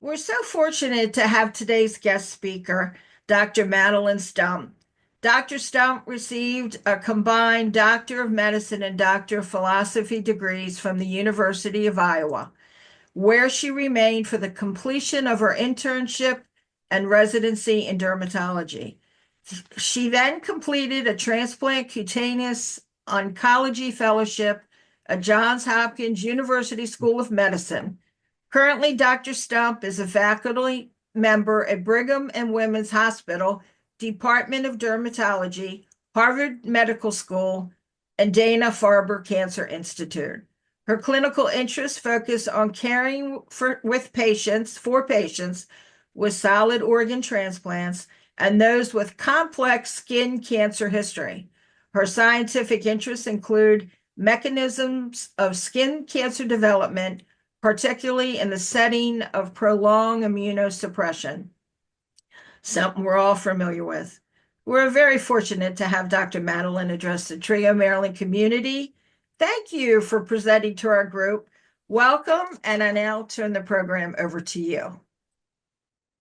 We're so fortunate to have today's guest speaker, Dr. Madeliene Stump. Dr. Stump received a combined Doctor of Medicine and Doctor of Philosophy degrees from the University of Iowa, where she remained for the completion of her internship and residency in dermatology. She then completed a transplant cutaneous oncology fellowship at Johns Hopkins University School of Medicine. Currently, Dr. Stump is a faculty member at Brigham and Women's Hospital, Department of Dermatology, Harvard Medical School, and Dana-Farber Cancer Institute. Her clinical interests focus on caring for patients with solid organ transplants and those with complex skin cancer history. Her scientific interests include mechanisms of skin cancer development, particularly in the setting of prolonged immunosuppression, something we're all familiar with. We're very fortunate to have Dr. Madeliene address the Trio, Maryland community. Thank you for presenting to our group. Welcome, and I now turn the program over to you.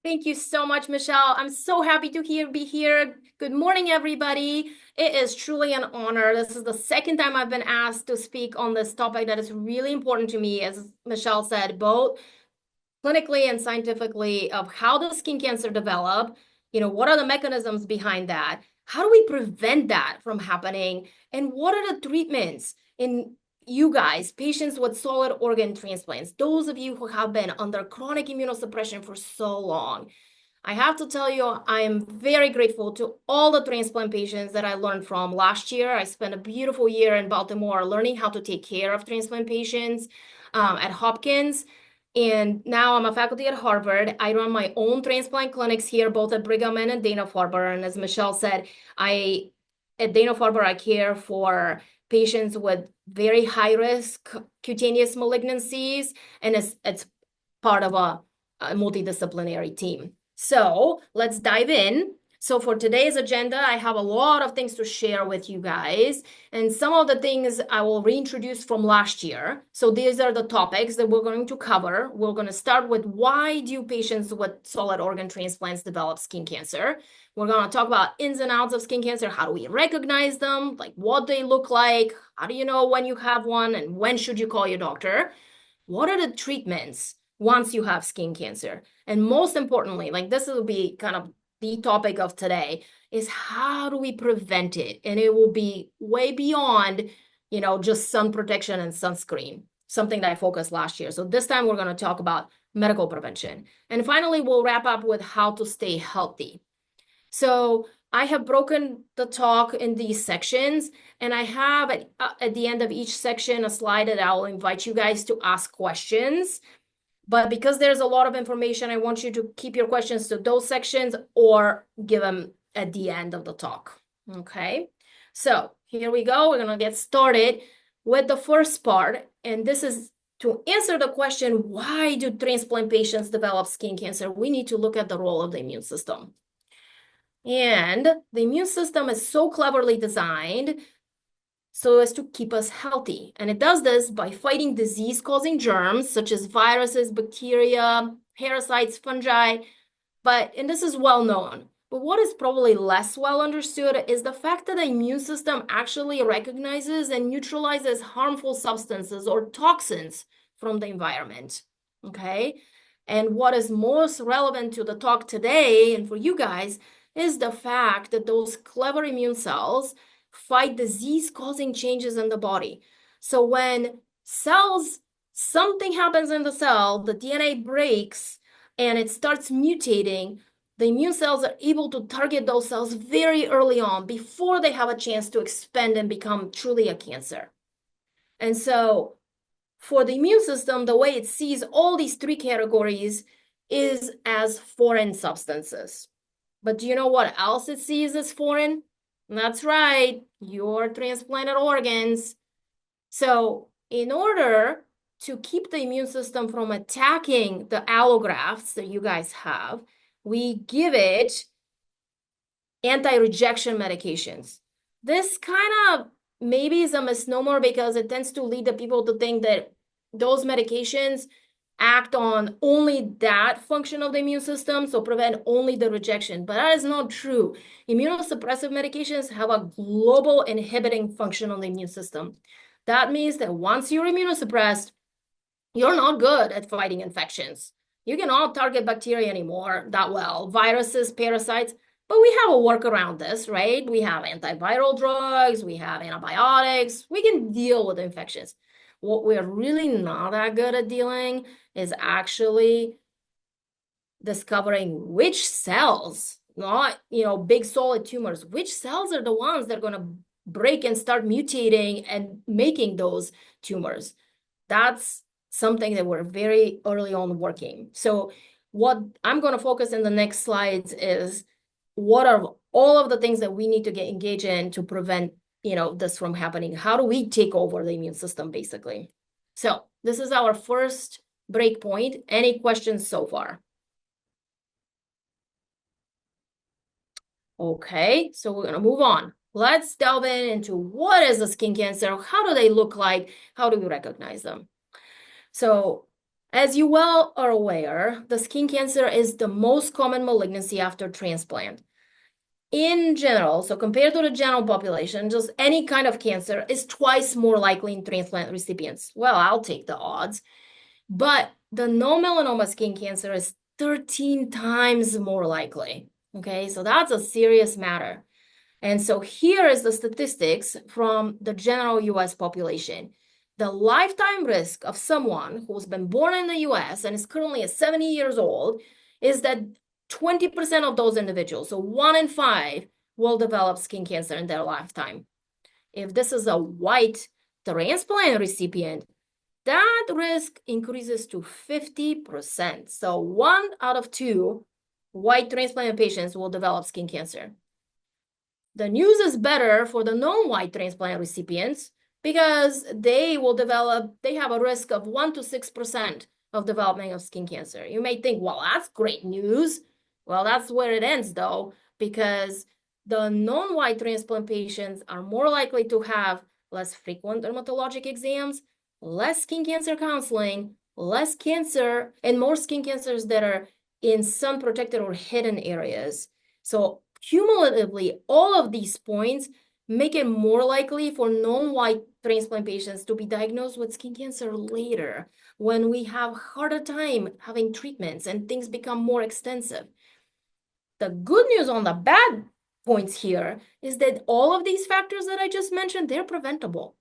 Thank you so much, Michelle. I'm so happy to be here. Good morning, everybody. It is truly an honor. This is the second time I've been asked to speak on this topic that is really important to me, as Michelle said, both clinically and scientifically, of how does skin cancer develop? What are the mechanisms behind that? How do we prevent that from happening? And what are the treatments in you guys, patients with solid organ transplants, those of you who have been under chronic immunosuppression for so long? I have to tell you, I am very grateful to all the transplant patients that I learned from last year. I spent a beautiful year in Baltimore learning how to take care of transplant patients at Hopkins. And now I'm a faculty at Harvard. I run my own transplant clinics here, both at Brigham and at Dana-Farber. And as Michelle said, at Dana-Farber, I care for patients with very high-risk cutaneous malignancies, and it's part of a multidisciplinary team. So let's dive in. So for today's agenda, I have a lot of things to share with you guys. And some of the things I will reintroduce from last year. So these are the topics that we're going to cover. We're going to start with, why do patients with solid organ transplants develop skin cancer? We're going to talk about ins and outs of skin cancer. How do we recognize them? Like, what they look like? How do you know when you have one? And when should you call your doctor? What are the treatments once you have skin cancer? And most importantly, like, this will be kind of the topic of today, is how do we prevent it? And it will be way beyond, just sun protection and sunscreen, something that I focused last year. So this time we're going to talk about medical prevention. And finally, we'll wrap up with how to stay healthy. So I have broken the talk in these sections, and I have at the end of each section a slide that I'll invite you guys to ask questions. But because there's a lot of information, I want you to keep your questions to those sections or give them at the end of the talk. Okay, so here we go. We're going to get started with the first part. And this is to answer the question, why do transplant patients develop skin cancer? We need to look at the role of the immune system. And the immune system is so cleverly designed so as to keep us healthy. And it does this by fighting disease-causing germs, such as viruses, bacteria, parasites, fungi. And this is well known. But what is probably less well understood is the fact that the immune system actually recognizes and neutralizes harmful substances or toxins from the environment, okay? And what is most relevant to the talk today and for you guys is the fact that those clever immune cells fight disease-causing changes in the body. So when something happens in the cell, the DNA breaks and it starts mutating, the immune cells are able to target those cells very early on before they have a chance to expand and become truly a cancer. And so for the immune system, the way it sees all these three categories is as foreign substances. But do you know what else it sees as foreign? That's right, your transplanted organs. So in order to keep the immune system from attacking the allografts that you guys have, we give it anti-rejection medications. This kind of maybe is a misnomer because it tends to lead the people to think that those medications act on only that function of the immune system, so prevent only the rejection. But that is not true. Immunosuppressive medications have a global inhibiting function on the immune system. That means that once you're immunosuppressed, you're not good at fighting infections. You cannot target bacteria anymore that well, viruses, parasites, but we have a work around this, right? We have antiviral drugs, we have antibiotics, we can deal with infections. What we're really not that good at dealing is actually discovering which cells, not, big solid tumors, which cells are the ones that are going to break and start mutating and making those tumors. That's something that we're very early on working. So what I'm going to focus in the next slides is what are all of the things that we need to get engaged in to prevent, this from happening. How do we take over the immune system, basically? So this is our first break point. Any questions so far? Okay, so we're going to move on. Let's delve into what is a skin cancer? How do they look like? How do we recognize them? So, as you well are aware, the skin cancer is the most common malignancy after transplant. In general, so compared to the general population, just any kind of cancer is twice more likely in transplant recipients. Well, I'll take the odds. But the no-melanoma skin cancer is 13 times more likely. Okay, so that's a serious matter. And so here is the statistics from the general US population. The lifetime risk of someone who's been born in the US and is currently 70 years old is that 20% of those individuals, so 1 in 5, will develop skin cancer in their lifetime. If this is a white transplant recipient, that risk increases to 50%. So 1 out of 2 white transplant patients will develop skin cancer. The news is better for the non-white transplant recipients because they have a risk of 1 to 6% of development of skin cancer. You may think, well, that's great news. Well, that's where it ends though, because the non-white transplant patients are more likely to have less frequent dermatologic exams, less skin cancer counseling, less cancer, and more skin cancers that are in sun protected or hidden areas. So cumulatively, all of these points make it more likely for non-white transplant patients to be diagnosed with skin cancer later when we have harder time having treatments and things become more extensive. The good news on the bad points here is that all of these factors that I just mentioned, they're preventable.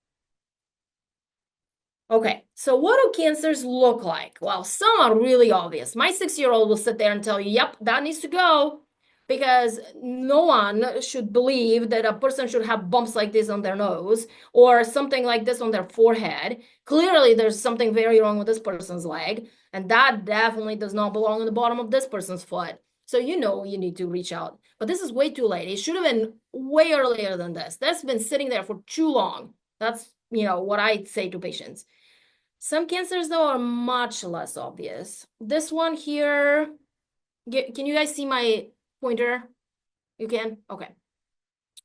Okay, so what do cancers look like? Well, some are really obvious. My 6-year-old will sit there and tell you, yep, that needs to go, because no one should believe that a person should have bumps like this on their nose or something like this on their forehead. Clearly, there's something very wrong with this person's leg, and that definitely does not belong on the bottom of this person's foot. So you need to reach out. But this is way too late. It should have been way earlier than this. That's been sitting there for too long. That's, what I say to patients. Some cancers, though, are much less obvious. This one here, can you guys see my pointer? You can? Okay.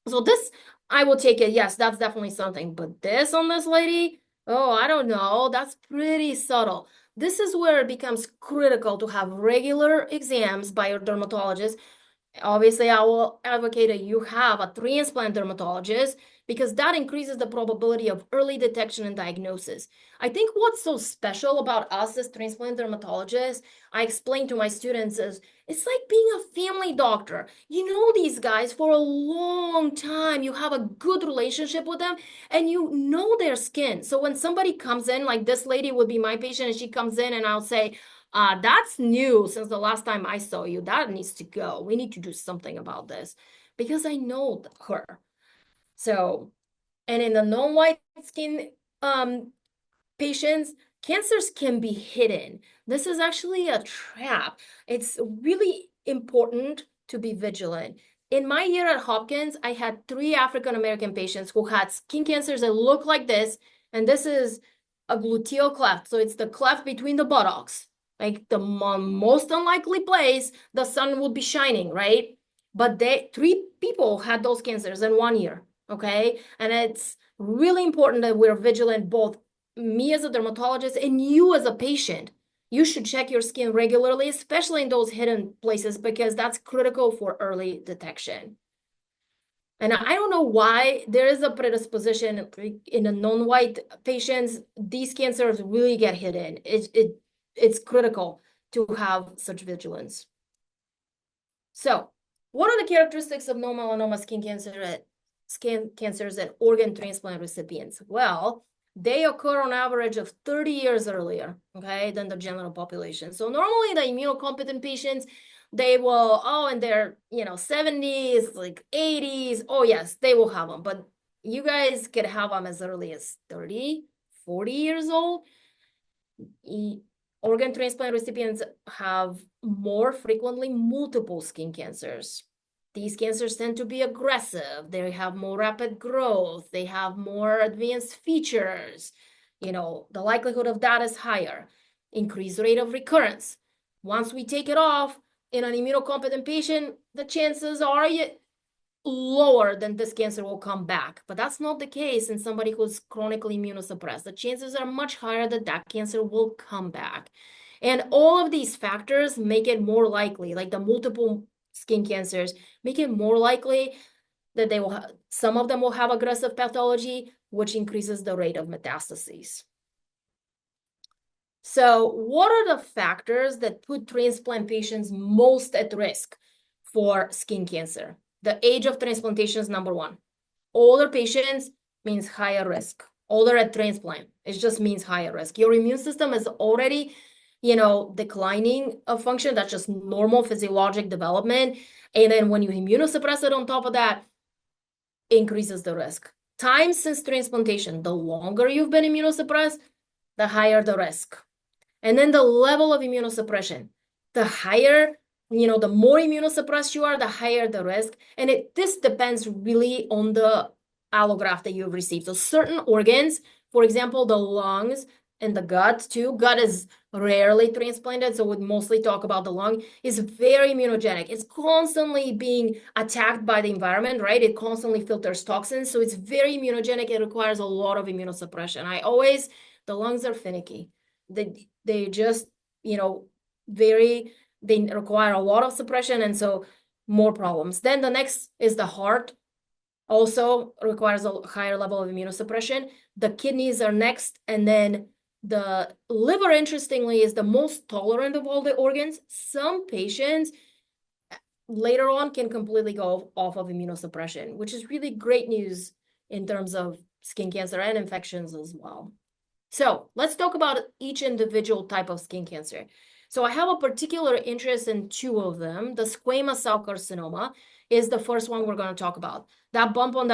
So this, I will take it. Yes, that's definitely something. But this on this lady, oh, I don't know. That's pretty subtle. This is where it becomes critical to have regular exams by your dermatologist. Obviously, I will advocate that you have a transplant dermatologist because that increases the probability of early detection and diagnosis. I think what's so special about us as transplant dermatologists, I explain to my students, is it's like being a family doctor. You know these guys for a long time. You have a good relationship with them and you know their skin. So when somebody comes in, like this lady would be my patient, and she comes in and I'll say, that's new since the last time I saw you. That needs to go. We need to do something about this because I know her. So, and in the non-white skin patients, cancers can be hidden. This is actually a trap. It's really important to be vigilant. In my year at Hopkins, I had 3 African American patients who had skin cancers that look like this, and this is a gluteal cleft. So it's the cleft between the buttocks, like the most unlikely place the sun would be shining, right? But 3 people had those cancers in 1 year, okay? And it's really important that we're vigilant, both me as a dermatologist and you as a patient, you should check your skin regularly, especially in those hidden places, because that's critical for early detection. And I don't know why there is a predisposition in the non-white patients. These cancers really get hidden. It's critical to have such vigilance. So, what are the characteristics of non-melanoma skin cancers and organ transplant recipients? Well, they occur on average of 30 years earlier, okay, than the general population. So normally the immunocompetent patients, they will, in their, 70s, like 80s, oh yes, they will have them. But you guys could have them as early as 30, 40 years old. Organ transplant recipients have more frequently multiple skin cancers. These cancers tend to be aggressive. They have more rapid growth. They have more advanced features. The likelihood of that is higher. Increased rate of recurrence. Once we take it off in an immunocompetent patient, the chances are lower than this cancer will come back. But that's not the case in somebody who's chronically immunosuppressed. The chances are much higher that that cancer will come back. And all of these factors make it more likely, like the multiple skin cancers, make it more likely that some of them will have aggressive pathology, which increases the rate of metastases. So what are the factors that put transplant patients most at risk for skin cancer? The age of transplantation is number one. Older patients means higher risk. Older at transplant, it just means higher risk. Your immune system is already, declining of function. That's just normal physiologic development. And then when you immunosuppress it on top of that, increases the risk. Time since transplantation, the longer you've been immunosuppressed, the higher the risk. And then the level of immunosuppression, the higher, the more immunosuppressed you are, the higher the risk. And this depends really on the allograft that you've received. So certain organs, for example, the lungs and the gut too, gut is rarely transplanted, so we'd mostly talk about the lung, is very immunogenic. It's constantly being attacked by the environment, right? It constantly filters toxins, so it's very immunogenic. It requires a lot of immunosuppression. The lungs are finicky. They just, they require a lot of suppression, and so more problems. Then the next is the heart, also requires a higher level of immunosuppression. The kidneys are next, and then the liver, interestingly, is the most tolerant of all the organs. Some patients later on can completely go off of immunosuppression, which is really great news in terms of skin cancer and infections as well. So let's talk about each individual type of skin cancer. So I have a particular interest in two of them. The squamous cell carcinoma is the first one we're going to talk about. That bump on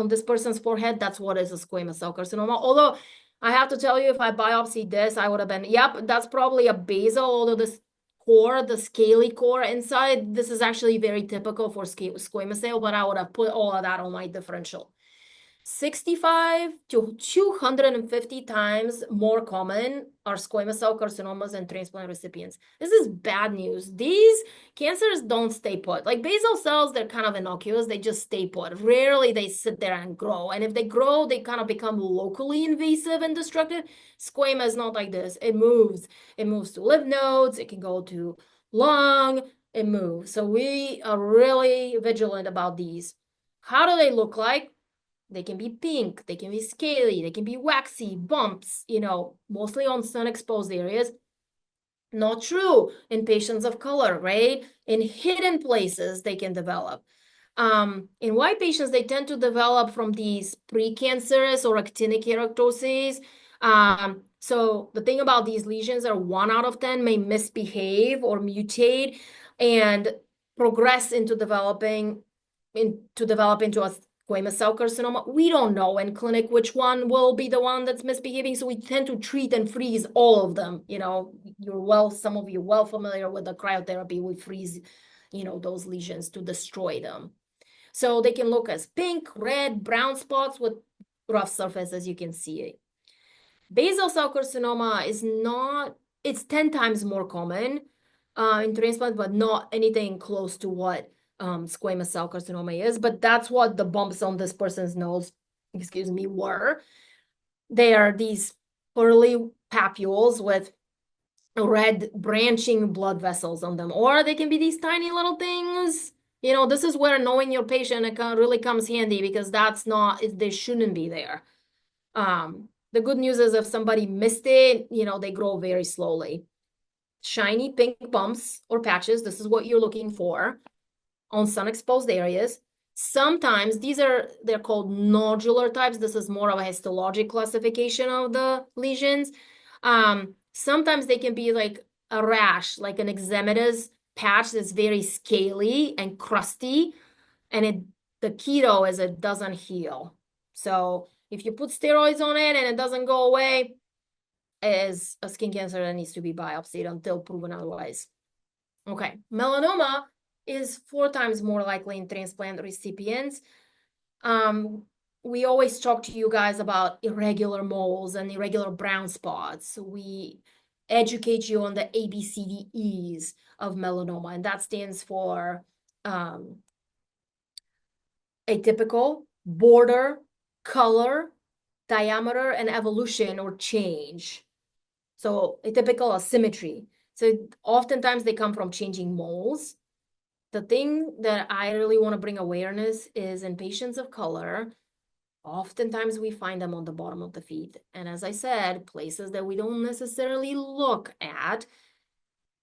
this person's forehead, that's what is a squamous cell carcinoma. Although I have to tell you, if I biopsied this, I would have been, yep, that's probably a basal, although this core, the scaly core inside, this is actually very typical for squamous cell, but I would have put all of that on my differential. 65 to 250 times more common are squamous cell carcinomas in transplant recipients. This is bad news. These cancers don't stay put. Like basal cells, they're kind of innocuous. They just stay put. Rarely they sit there and grow. And if they grow, they kind of become locally invasive and destructive. Squamous is not like this. It moves. It moves to lymph nodes. It can go to lung. It moves. So we are really vigilant about these. How do they look like? They can be pink, they can be scaly, they can be waxy, bumps, mostly on sun-exposed areas. Not true in patients of color, right? In hidden places, they can develop. In white patients, they tend to develop from these precancerous or actinic keratoses. So the thing about these lesions are 1 out of 10 may misbehave or mutate and progress into developing into a squamous cell carcinoma. We don't know in clinic which one will be the one that's misbehaving, so we tend to treat and freeze all of them. Some of you well familiar with the cryotherapy. We freeze, those lesions to destroy them. So they can look as pink, red, brown spots with rough surface, as you can see. Basal cell carcinoma it's 10 times more common in transplant, but not anything close to what squamous cell carcinoma is. But that's what the bumps on this person's nose, were. They are these pearly papules with red branching blood vessels on them, or they can be these tiny little things. You know, this is where knowing your patient really comes handy, because that's not, they shouldn't be there. The good news is if somebody missed it, you know, they grow very slowly. Shiny pink bumps or patches, this is what you're looking for on sun-exposed areas. Sometimes they're called nodular types. This is more of a histologic classification of the lesions. Sometimes they can be like a rash, like an eczematous patch that's very scaly and crusty, and the keto is it doesn't heal. So if you put steroids on it and it doesn't go away, it is a skin cancer that needs to be biopsied until proven otherwise. Okay, melanoma is 4 times more likely in transplant recipients. We always talk to you guys about irregular moles and irregular brown spots. We educate you on the ABCDEs of melanoma, and that stands for atypical, border, color, diameter, and evolution or change. So atypical asymmetry. So oftentimes they come from changing moles. The thing that I really want to bring awareness is in patients of color, oftentimes we find them on the bottom of the feet. And as I said, places that we don't necessarily look at.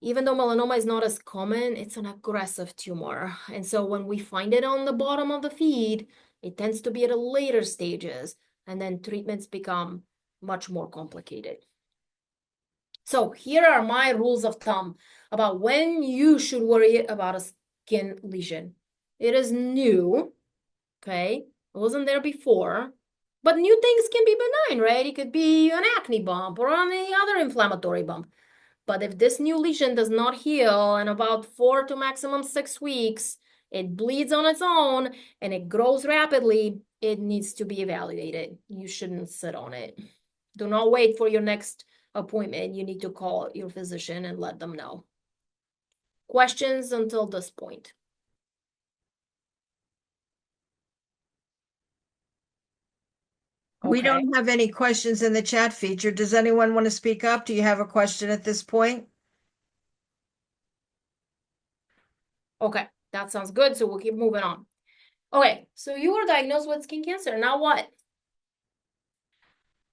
Even though melanoma is not as common, it's an aggressive tumor. And so when we find it on the bottom of the feet, it tends to be at a later stages, and then treatments become much more complicated. So here are my rules of thumb about when you should worry about a skin lesion. It is new, okay? It wasn't there before, but new things can be benign, right? It could be an acne bump or any other inflammatory bump. But if this new lesion does not heal in about 4 to maximum 6 weeks, it bleeds on its own and it grows rapidly, it needs to be evaluated. You shouldn't sit on it. Do not wait for your next appointment. You need to call your physician and let them know. Questions until this point? We Okay. don't have any questions in the chat feature. Does anyone want to speak up? Do you have a question at this point? Okay, that sounds good. So we'll keep moving on. Okay, so you were diagnosed with skin cancer. Now what?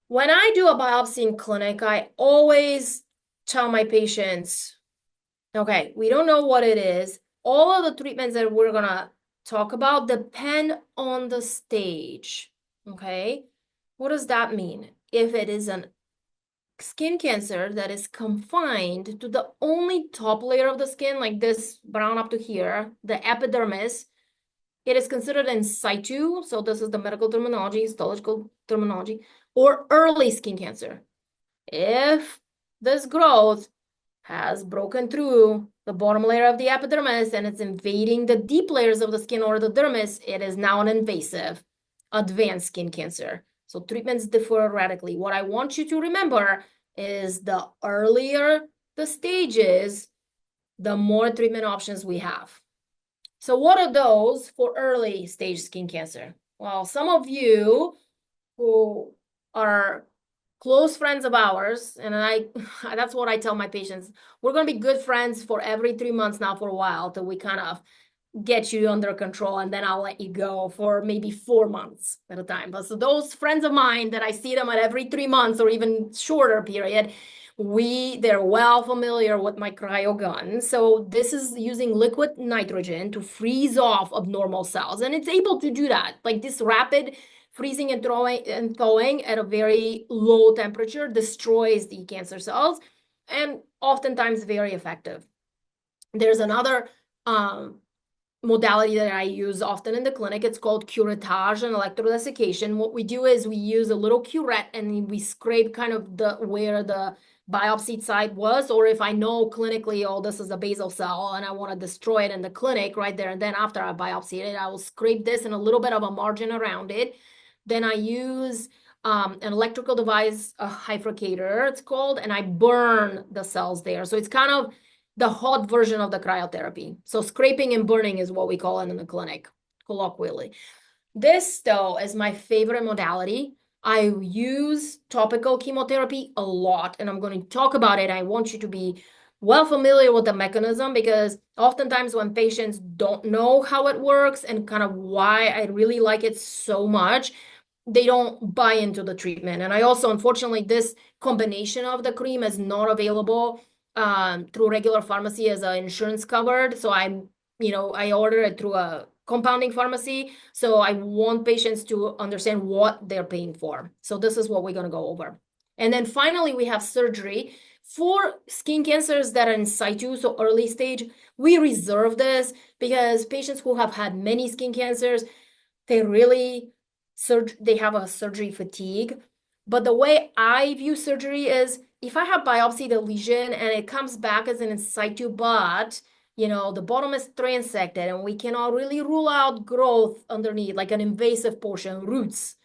When I do a biopsy in clinic, I always tell my patients, okay, we don't know what it is. All of the treatments that we're gonna talk about depend on the stage, okay? What does that mean? If it is an skin cancer that is confined to the only top layer of the skin, like this brown up to here, the epidermis, it is considered in situ. So this is the medical terminology, histological terminology, or early skin cancer. If this growth has broken through the bottom layer of the epidermis and it's invading the deep layers of the skin or the dermis, it is now an invasive advanced skin cancer. So treatments differ radically. What I want you to remember is the earlier the stages, the more treatment options we have. So what are those for early stage skin cancer? Well, some of you who are close friends of ours, and that's what I tell my patients, we're going to be good friends for every 3 months now for a while till we kind of get you under control, and then I'll let you go for maybe 4 months at a time. But so those friends of mine that I see them at every 3 months or even shorter period, they're well familiar with my cryo gun. So this is using liquid nitrogen to freeze off abnormal cells, and it's able to do that. Like this rapid freezing and thawing at a very low temperature destroys the cancer cells, and oftentimes very effective. There's another modality that I use often in the clinic. It's called curettage and electrodesiccation. What we do is we use a little curette and we scrape kind of where the biopsy site was, or if I know clinically, oh, this is a basal cell and I want to destroy it in the clinic right there and then after I biopsy it, I will scrape this and a little bit of a margin around it. Then I use an electrical device, a hyfrocator, it's called, and I burn the cells there. So it's kind of the hot version of the cryotherapy. So scraping and burning is what we call it in the clinic, colloquially. This, though, is my favorite modality I use topical chemotherapy a lot, and I'm going to talk about it. I want you to be well familiar with the mechanism because oftentimes when patients don't know how it works and kind of why I really like it so much, they don't buy into the treatment. And I also, unfortunately, this combination of the cream is not available through regular pharmacy as an insurance covered. So I order it through a compounding pharmacy. So I want patients to understand what they're paying for. So this is what we're going to go over. And then finally, we have surgery. For skin cancers that are in situ, so early stage, we reserve this because patients who have had many skin cancers, they really they have a surgery fatigue. But the way I view surgery is if I have biopsy the lesion and it comes back as an in situ, but the bottom is transected and we cannot really rule out growth underneath, like an invasive portion, roots,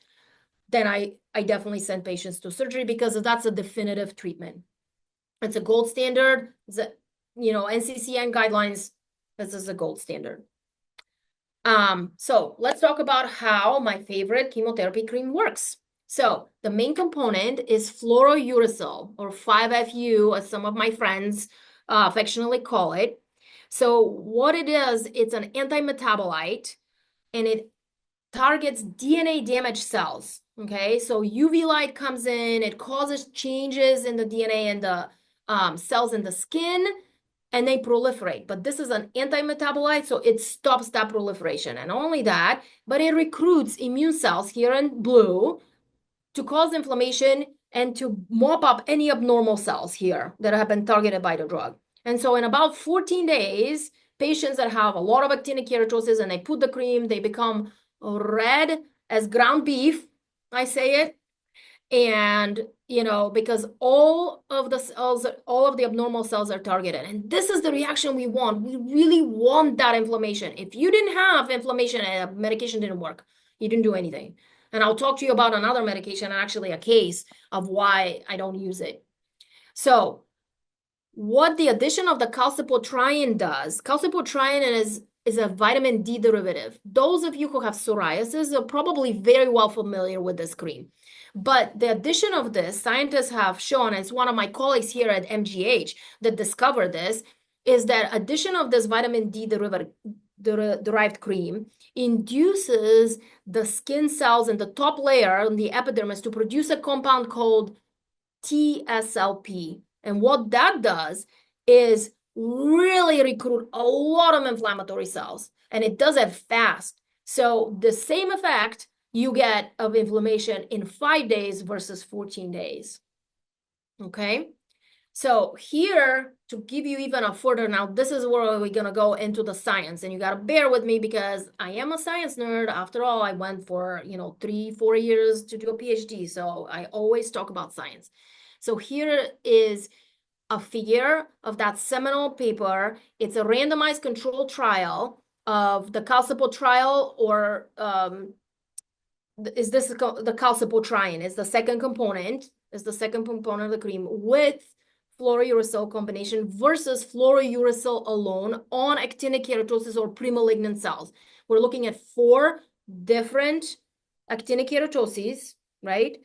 then I definitely send patients to surgery because that's a definitive treatment. It's a gold standard. NCCN guidelines, this is a gold standard. So let's talk about how my favorite chemotherapy cream works. So the main component is fluorouracil, or 5-FU, as some of my friends affectionately call it. So what it is, it's an anti-metabolite, and it targets DNA damaged cells. Okay, so UV light comes in, it causes changes in the DNA and the cells in the skin, and they proliferate. But this is an anti-metabolite, so it stops that proliferation. And not only that, but it recruits immune cells here in blue to cause inflammation and to mop up any abnormal cells here that have been targeted by the drug. And so in about 14 days, patients that have a lot of actinic keratosis and they put the cream, they become red as ground beef, I say it. And because all of the cells, all of the abnormal cells are targeted, and this is the reaction we want. We really want that inflammation. If you didn't have inflammation and a medication didn't work, you didn't do anything. And I'll talk to you about another medication, actually a case of why I don't use it. So what the addition of the calcipotriene does, calcipotriene is a vitamin D derivative. Those of you who have psoriasis are probably very well familiar with this cream. But the addition of this, scientists have shown, it's one of my colleagues here at MGH that discovered this, is that addition of this vitamin D derived cream induces the skin cells in the top layer on the epidermis to produce a compound called TSLP. And what that does is really recruit a lot of inflammatory cells, and it does it fast. So the same effect you get of inflammation in 5 days versus 14 days. Okay. So here, to give you even a further, now this is where we're going to go into the science, and you got to bear with me because I am a science nerd. After all, I went for, 3-4 years to do a PhD. So I always talk about science. So here is a figure of that seminal paper. It's a randomized controlled trial of the calcipotriol, or is this the calcipotriene is the second component, of the cream with fluorouracil combination versus fluorouracil alone on actinic keratosis or premalignant cells. We're looking at 4 different actinic keratoses, right?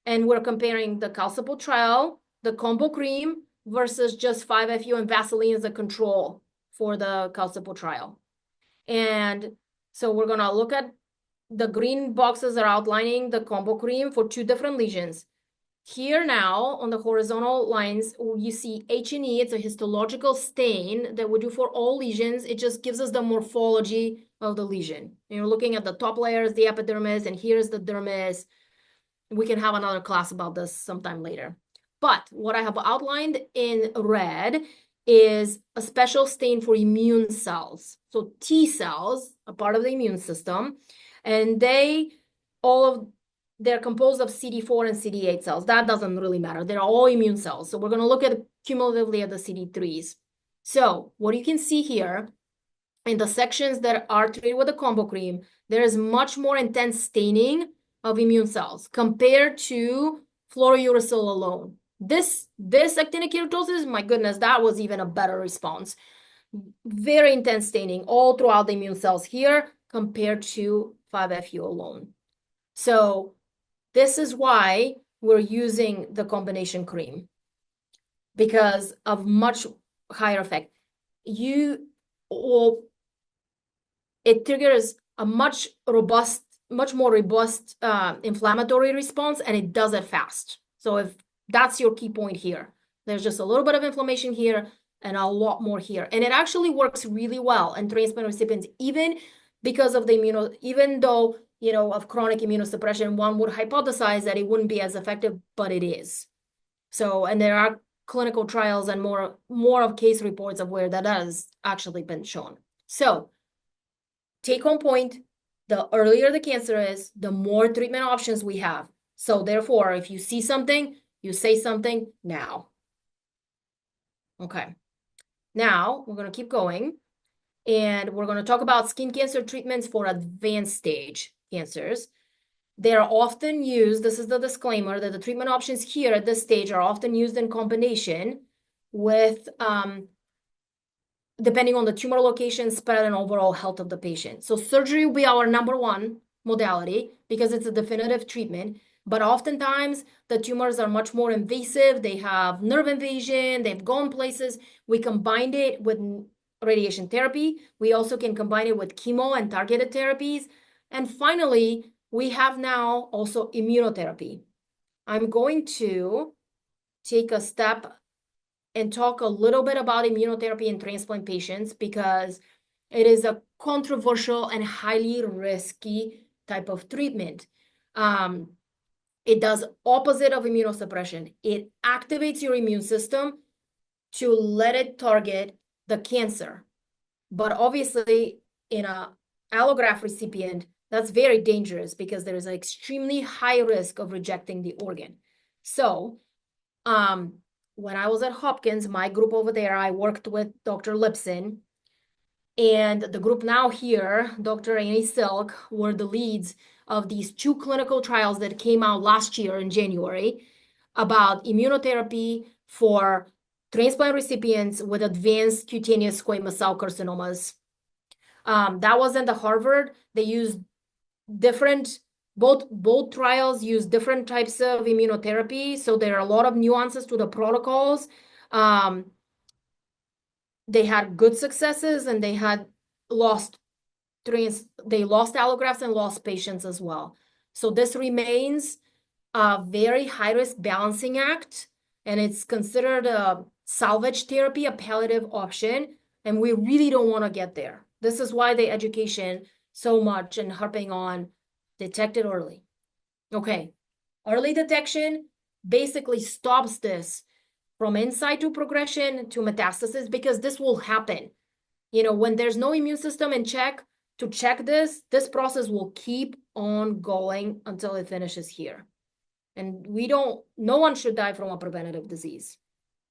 And we're comparing the calcipotriol, the combo cream, versus just 5-FU and Vaseline as a control for the calcipotriol. And so we're going to look at the green boxes are outlining the combo cream for 2 different lesions. Here now, on the horizontal lines, you see H&E. It's a histological stain that we do for all lesions. It just gives us the morphology of the lesion. And you're looking at the top layers, the epidermis, and here's the dermis. We can have another class about this sometime later. But what I have outlined in red is a special stain for immune cells. So T cells, a part of the immune system, and they're composed of CD4 and CD8 cells. That doesn't really matter. They're all immune cells. So we're going to look at cumulatively at the CD3s. So what you can see here in the sections that are treated with the combo cream, there is much more intense staining of immune cells compared to fluorouracil alone. This actinic keratosis, my goodness, that was even a better response. Very intense staining all throughout the immune cells here compared to 5-FU alone. So This is why we're using the combination cream because of much higher effect. Or it triggers a much more robust inflammatory response, and it does it fast. So if that's your key point here, there's just a little bit of inflammation here and a lot more here. And it actually works really well in transplant recipients, even because of even though, of chronic immunosuppression, one would hypothesize that it wouldn't be as effective, but it is. So, and there are clinical trials and more of case reports of where that has actually been shown. So, take home point, the earlier the cancer is, the more treatment options we have. So therefore, if you see something, you say something now. Okay. Now we're going to keep going, and we're going to talk about skin cancer treatments for advanced stage cancers. They're often used, this is the disclaimer, that the treatment options here at this stage are often used in combination with depending on the tumor location, spread, and overall health of the patient. So surgery will be our number one modality because it's a definitive treatment. But oftentimes the tumors are much more invasive. They have nerve invasion. They've gone places. We combined it with radiation therapy. We also can combine it with chemo and targeted therapies. And finally, we have now also immunotherapy. I'm going to take a step and talk a little bit about immunotherapy in transplant patients because it is a controversial and highly risky type of treatment. It does opposite of immunosuppression. It activates your immune system to let it target the cancer. But obviously, in a allograft recipient, that's very dangerous because there is an extremely high risk of rejecting the organ. So, when I was at Hopkins, my group over there, I worked with Dr. Lipson, and the group now here, Dr. Annie Silk, were the leads of these 2 clinical trials that came out last year in January about immunotherapy for transplant recipients with advanced cutaneous squamous cell carcinomas. That was in the Harvard. They used different both trials use different types of immunotherapy, so there are a lot of nuances to the protocols. They had good successes, and they lost allografts and lost patients as well. So this remains a very high-risk balancing act, and it's considered a salvage therapy, a palliative option, and we really don't want to get there. This is why the education so much and harping on detect it early. Okay, early detection basically stops this from in situ progression to metastasis because this will happen. When there's no immune system in check to check this process will keep on going until it finishes here. And no one should die from a preventative disease.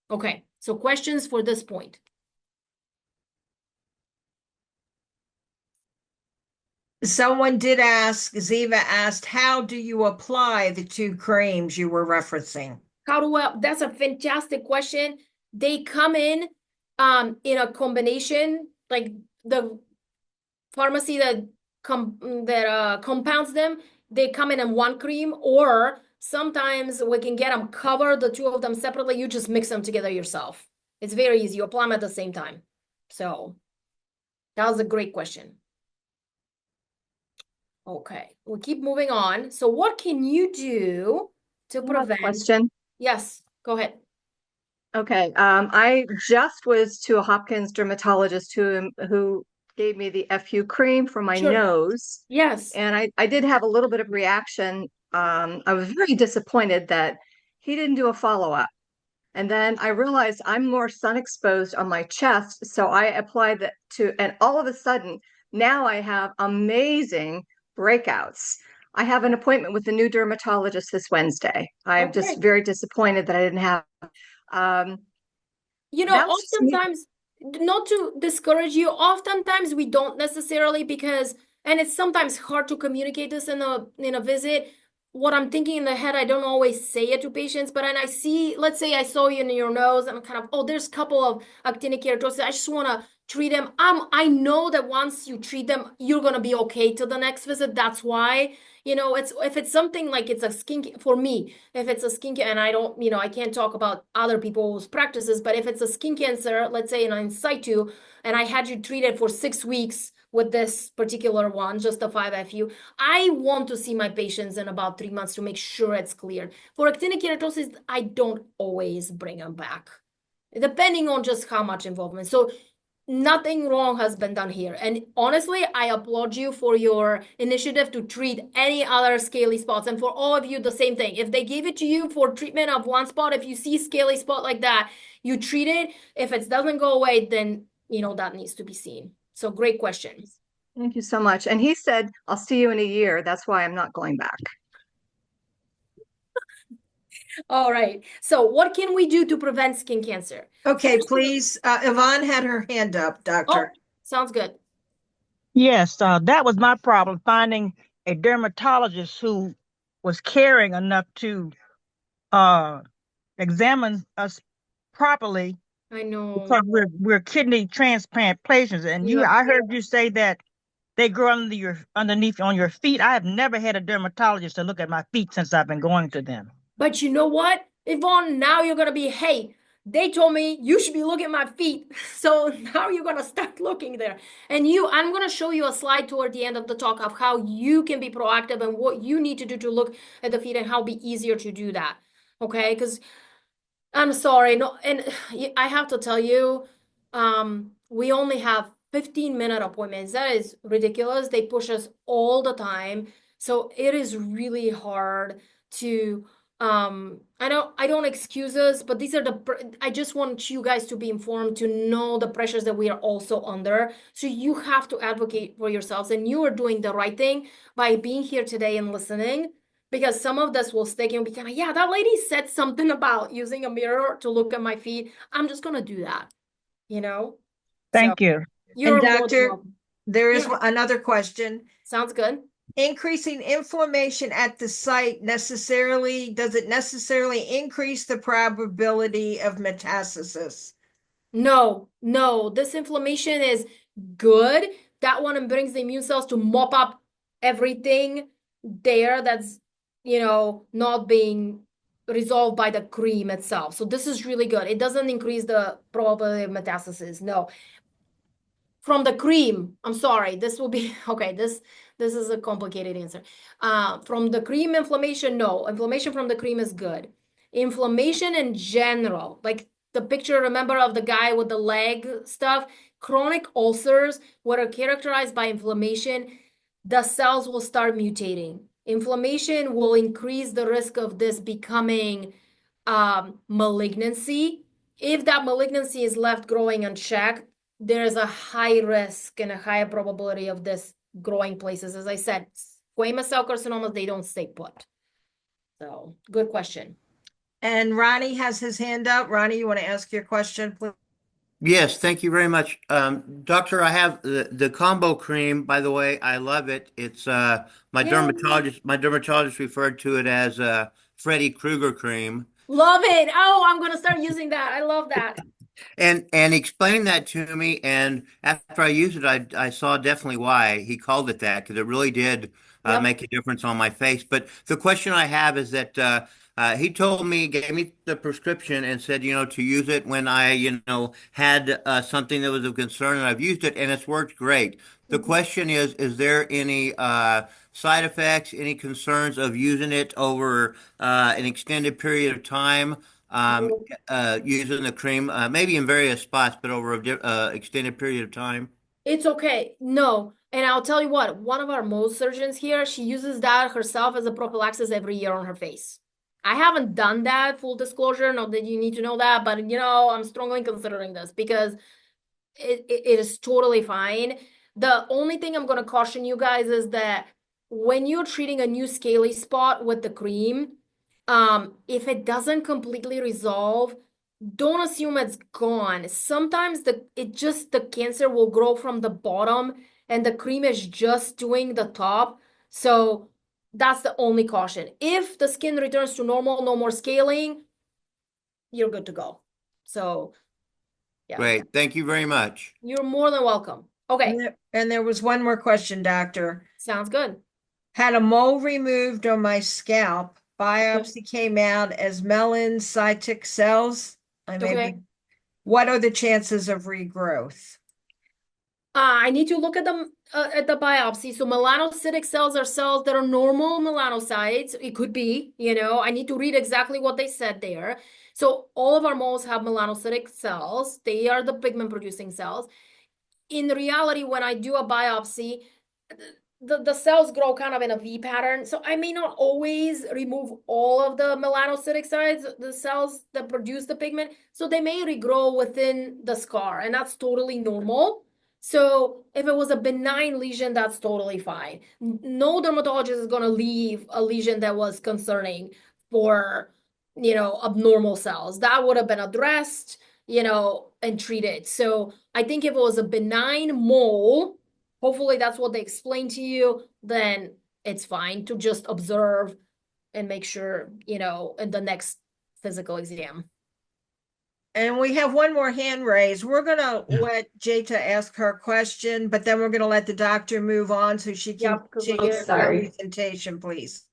Okay, so questions for this point. Someone did ask, Ziva asked, how do you apply the 2 creams you were referencing? That's a fantastic question. They come in a combination, like the pharmacy that compounds them, they come in 1 cream, or sometimes we can get them covered, the 2 of them separately. You just mix them together yourself. It's very easy. You apply them at the same time. So that was a great question. Okay, we'll keep moving on. So what can you do to prevent? Question. Yes, go ahead. Okay. I just was to a Hopkins dermatologist who gave me the FU cream for my Sure. nose. Yes. And I did have a little bit of reaction. I was very disappointed that he didn't do a follow-up. And then I realized I'm more sun exposed on my chest. So I applied that and all of a sudden, now I have amazing breakouts. I have an appointment with the new dermatologist this Wednesday. I'm Okay. just very disappointed that I didn't have. Oftentimes, not to discourage you, oftentimes we don't necessarily and it's sometimes hard to communicate this in a visit. what I'm thinking in the head, I don't always say it to patients, but then I see, let's say I saw you in your nose, and I'm kind of, oh, there's a couple of actinic keratosis. I just want to treat them. I know that once you treat them, you're gonna be okay till the next visit. That's why, it's if it's something like it's a skin for me, if it's a skin and I don't, I can't talk about other people's practices, but if it's a skin cancer, let's say in situ, and I had you treated for 6 weeks with this particular one, just a 5FU, I want to see my patients in about 3 months to make sure it's cleared. For actinic keratosis, I don't always bring them back, depending on just how much involvement. So nothing wrong has been done here. And honestly, I applaud you for your initiative to treat any other scaly spots. And for all of you, the same thing. If they gave it to you for treatment of one spot, if you see scaly spot like that, you treat it. If it doesn't go away, then that needs to be seen. So great question. Thank you so much. And he said, I'll see you in a year. That's why I'm not going back. All right. So what can we do to prevent skin cancer? Okay, First, please. Yvonne had her hand up, Doctor. oh, sounds good. Yes, that was my problem, finding a dermatologist who was caring enough to uh, examine us properly I know. because we're kidney transplant patients. And Yep. I heard you say that they grow underneath on your feet. I have never had a dermatologist to look at my feet since I've been going to them. But you know what, Yvonne? Now you're gonna be, hey, they told me you should be looking at my feet. So now you're gonna start looking there. And I'm gonna show you a slide toward the end of the talk of how you can be proactive and what you need to do to look at the feet and how it'll be easier to do that. Okay, because I'm sorry, no, and I have to tell you, we only have 15-minute appointments. That is ridiculous. They push us all the time. So it is really hard to, I don't excuse us, but these are I just want you guys to be informed, to know the pressures that we are also under. So you have to advocate for yourselves, and you are doing the right thing by being here today and listening, because some of this will stick and be kind of, yeah, that lady said something about using a mirror to look at my feet. I'm just gonna do that, So Thank you. And you're more than Doctor, welcome. there is Yeah. another question. Sounds good. Increasing inflammation at the site does it necessarily increase the probability of metastasis? No, this inflammation is good. That one brings the immune cells to mop up everything there that's, not being resolved by the cream itself. So this is really good. It doesn't increase the probability of metastasis. No. From the cream, I'm sorry, this will be okay. This is a complicated answer. From the cream inflammation, no. Inflammation from the cream is good. Inflammation in general, like the picture, remember, of the guy with the leg stuff, chronic ulcers, what are characterized by inflammation, the cells will start mutating. Inflammation will increase the risk of this becoming malignancy. If that malignancy is left growing unchecked, there's a high risk and a higher probability of this growing places. As I said, squamous cell carcinomas, they don't stay put. So good question. And Ronnie has his hand up. Ronnie, you want to ask your question, please? Yes, thank you very much. Doctor, I have the combo cream, by the way. I love it. It's my Yay. dermatologist referred to it as Freddy Krueger cream. Love it. Oh, I'm gonna start using that. I love that. And explained that to me, and after I used it, I saw definitely why he called it that, because it really did Yep. make a difference on my face. But the question I have is that he gave me the prescription and said, to use it when I, had something that was of concern, and I've used it and it's worked great. The question is there any side effects, any concerns of using it over an extended period of time? Using the cream, maybe in various spots, but over a extended period of time. It's okay. No. And I'll tell you what, one of our Mohs surgeons here, she uses that herself as a prophylaxis every year on her face. I haven't done that, full disclosure, not that you need to know that, but I'm strongly considering this because it is totally fine. The only thing I'm going to caution you guys is that when you're treating a new scaly spot with the cream, if it doesn't completely resolve, don't assume it's gone. Sometimes the cancer will grow from the bottom and the cream is just doing the top. So That's the only caution. If the skin returns to normal, no more scaling, you're good to go. So, yeah, Great. Thank you very much. you're more than welcome. Okay, And there was one more question, doctor. sounds good. Had a mole removed on my scalp. Biopsy came out as melanocytic cells. I may Okay. be. What are the chances of regrowth? I need to look at the biopsy. So melanocytic cells are cells that are normal melanocytes. It could be, I need to read exactly what they said there. So all of our moles have melanocytic cells. They are the pigment producing cells. In reality, when I do a biopsy, the cells grow kind of in a V pattern. So I may not always remove all of the melanocytic cells, the cells that produce the pigment. So they may regrow within the scar, and that's totally normal. So if it was a benign lesion, that's totally fine. No dermatologist is going to leave a lesion that was concerning for, abnormal cells. That would have been addressed, and treated. So I think if it was a benign mole, hopefully that's what they explain to you, then it's fine to just observe and make sure, in the next physical exam. And we have one more hand raised. We're gonna let Jeta ask her question, but then we're gonna let the doctor move on so she can Yep, 'cause continue we're- her sorry. presentation, please.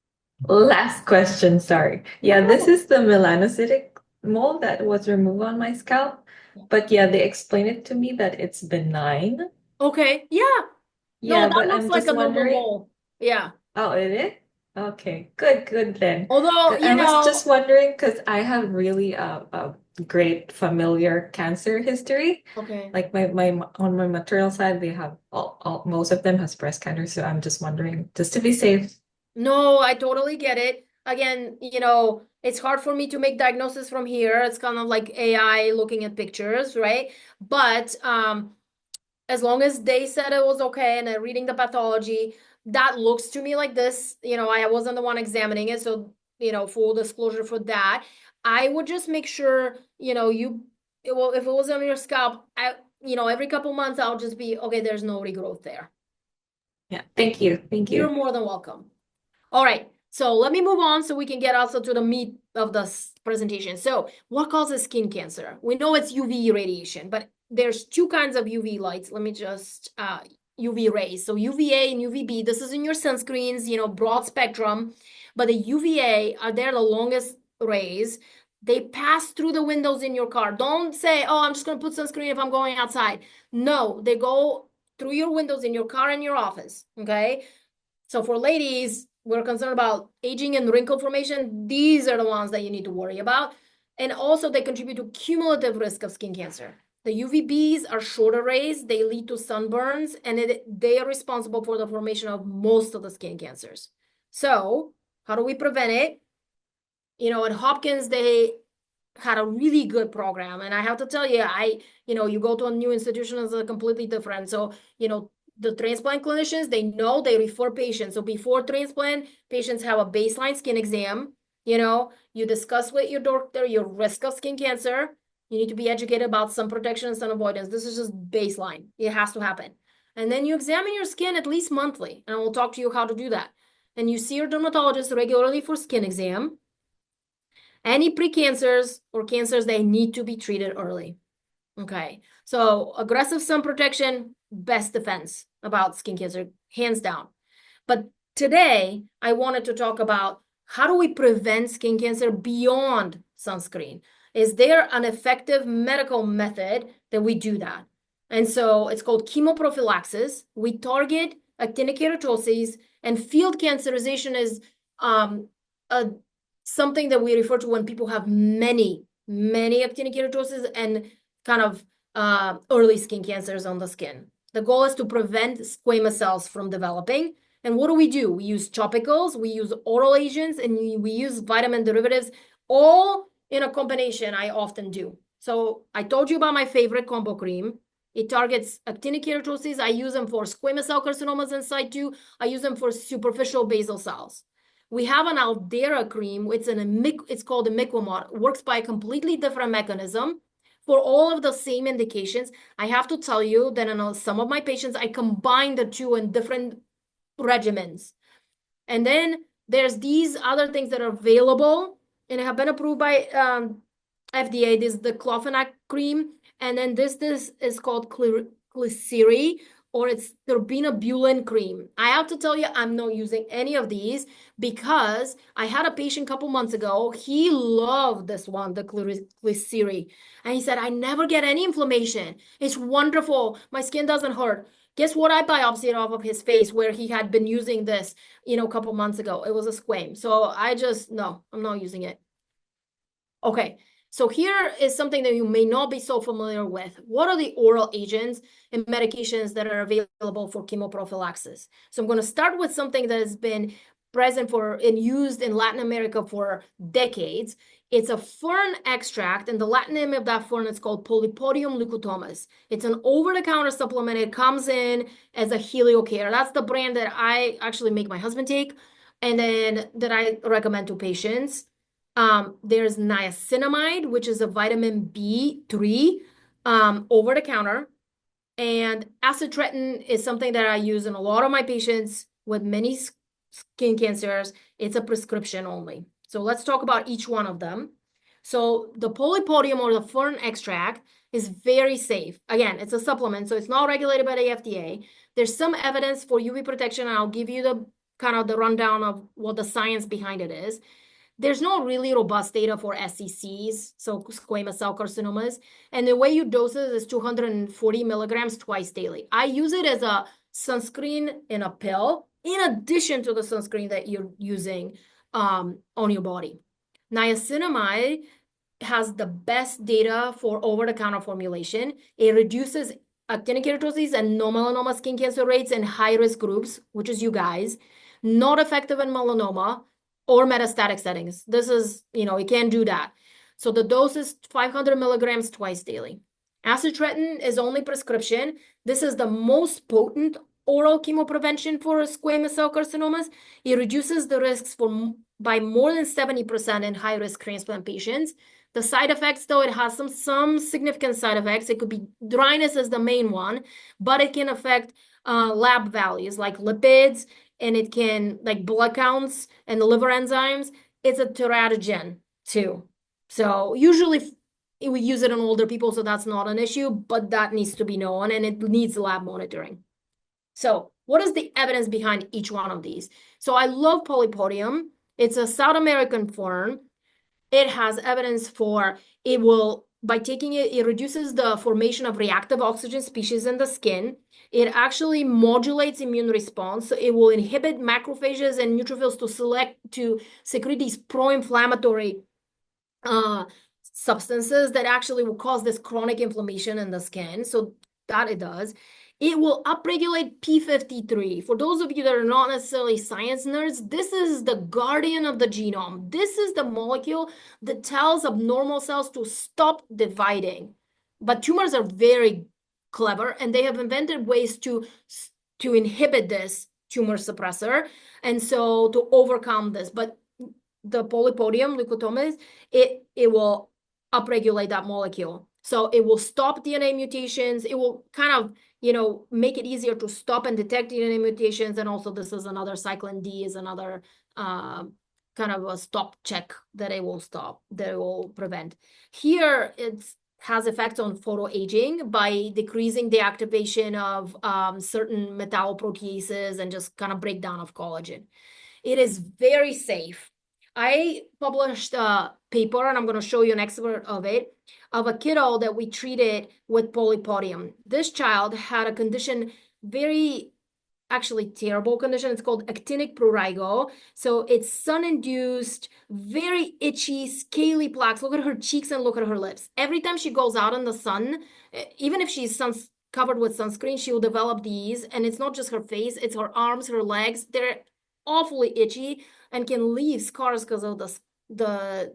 Last question, sorry. Yeah, this is the melanocytic mole that was removed on my scalp. But yeah, they explained it to me that it's benign. Okay, yeah. No, Yeah, that but looks I'm like just a normal wondering. mole. Yeah. Oh, it is? Okay, good then. Although, I was just wondering because I have really a great familiar cancer history. okay. Like on my maternal side, they have most of them has breast cancer, so I'm just wondering, just to be safe. No, I totally get it. Again, it's hard for me to make diagnosis from here. It's kind of like AI looking at pictures, right? But as long as they said it was okay and I'm reading the pathology, that looks to me like this. I wasn't the one examining it, so full disclosure for that. I would just make sure, if it was on your scalp, every couple months I'll just be okay. There's no regrowth there. Yeah, thank you. You're more than welcome. All right, so let me move on so we can get also to the meat of the presentation. So what causes skin cancer? We know it's UV radiation, but there's two kinds of UV lights. Let me just, UV rays. So UVA and UVB, this is in your sunscreens, broad spectrum, but the UVA are there the longest rays. They pass through the windows in your car. Don't say, oh, I'm just going to put sunscreen if I'm going outside. No, they go through your windows in your car and your office, okay? So for ladies, we're concerned about aging and wrinkle formation. These are the ones that you need to worry about. And also they contribute to cumulative risk of skin cancer. The UVBs are shorter rays. They lead to sunburns, and they are responsible for the formation of most of the skin cancers. So how do we prevent it? At Hopkins, they had a really good program. And I have to tell you, you go to a new institution, it's a completely different. So, the transplant clinicians, they know, they refer patients. So before transplant, patients have a baseline skin exam. You discuss with your doctor your risk of skin cancer. You need to be educated about sun protection and sun avoidance. This is just baseline. It has to happen. And then you examine your skin at least monthly, and I will talk to you how to do that. And you see your dermatologist regularly for skin exam. Any precancers or cancers, they need to be treated early. Okay, so aggressive sun protection, best defense about skin cancer, hands down. But today, I wanted to talk about how do we prevent skin cancer beyond sunscreen? Is there an effective medical method that we do that? And so it's called chemoprophylaxis. We target actinic keratosis, and field cancerization is a something that we refer to when people have many actinic keratosis and kind of early skin cancers on the skin. The goal is to prevent squamous cells from developing. And what do? We use topicals, we use oral agents, and we use vitamin derivatives, all in a combination. I often do. So I told you about my favorite combo cream. It targets actinic keratosis. I use them for squamous cell carcinomas in situ. I use them for superficial basal cells. We have an Aldera cream. It's called imiquimod. It works by a completely different mechanism for all of the same indications. I have to tell you that in some of my patients, I combine the two in different regimens. And then There's these other things that are available and have been approved by FDA. This is the clofenac cream, and then this is called Glyceri, or it's terbinabulin cream. I have to tell you, I'm not using any of these because I had a patient a couple months ago. He loved this one, the Glyceri, and he said, I never get any inflammation. It's wonderful. My skin doesn't hurt. Guess what? I biopsied off of his face where he had been using this, a couple months ago. It was a squame. So no, I'm not using it. Okay, so here is something that you may not be so familiar with. What are the oral agents and medications that are available for chemoprophylaxis? So I'm going to start with something that has been present and used in Latin America for decades. It's a fern extract, and the Latin name of that fern is called Polypodium leucotomus. It's an over-the-counter supplement. It comes in as a HelioCare. That's the brand that I actually make my husband take, and then that I recommend to patients. There's niacinamide, which is a vitamin B3 over the counter. And acitretin is something that I use in a lot of my patients with many skin cancers. It's a prescription only. So let's talk about each one of them. So the polypodium or the fern extract is very safe. Again, it's a supplement, so it's not regulated by the FDA. There's some evidence for UV protection, and I'll give you the kind of the rundown of what the science behind it is. There's no really robust data for SCCs, so squamous cell carcinomas. And the way you dose it is 240 milligrams twice daily. I use it as a sunscreen in a pill, in addition to the sunscreen that you're using on your body. Niacinamide has the best data for over-the-counter formulation. It reduces actinic keratosis and non-melanoma skin cancer rates in high-risk groups, which is you guys. Not effective in melanoma or metastatic settings. This is, it can't do that. So the dose is 500 milligrams twice daily. Acitretin is only prescription. This is the most potent oral chemoprevention for squamous cell carcinomas. It reduces the risks by more than 70% in high-risk transplant patients. The side effects, though, it has some significant side effects. It could be dryness is the main one, but it can affect lab values like lipids, and it can, like blood counts and the liver enzymes. It's a teratogen too. So usually we use it in older people, so that's not an issue, but that needs to be known and it needs lab monitoring. So what is the evidence behind each one of these? So I love Polypodium. It's a South American fern. It has evidence for by taking it, it reduces the formation of reactive oxygen species in the skin. It actually modulates immune response. So it will inhibit macrophages and neutrophils to secrete these pro-inflammatory substances that actually will cause this chronic inflammation in the skin. So that it does. It will upregulate P53. For those of you that are not necessarily science nerds, this is the guardian of the genome. This is the molecule that tells abnormal cells to stop dividing. But tumors are very clever, and they have invented ways to inhibit this tumor suppressor, and so to overcome this. But the polypodium leucotomas, it will upregulate that molecule. So it will stop DNA mutations. It will kind of make it easier to stop and detect DNA mutations. And also this is another cyclin D is another kind of a stop check that it will stop, that it will prevent. Here it has effects on photoaging by decreasing the activation of certain metalloproteases and just kind of breakdown of collagen. It is very safe. I published a paper, and I'm going to show you an excerpt of it, of a kiddo that we treated with polypodium. This child had a condition, very actually terrible condition. It's called actinic prurigo. So it's sun-induced, very itchy, scaly plaques. Look at her cheeks and look at her lips. Every time she goes out in the sun, even if she's covered with sunscreen, she will develop these. And it's not just her face, it's her arms, her legs. They're awfully itchy and can leave scars because of the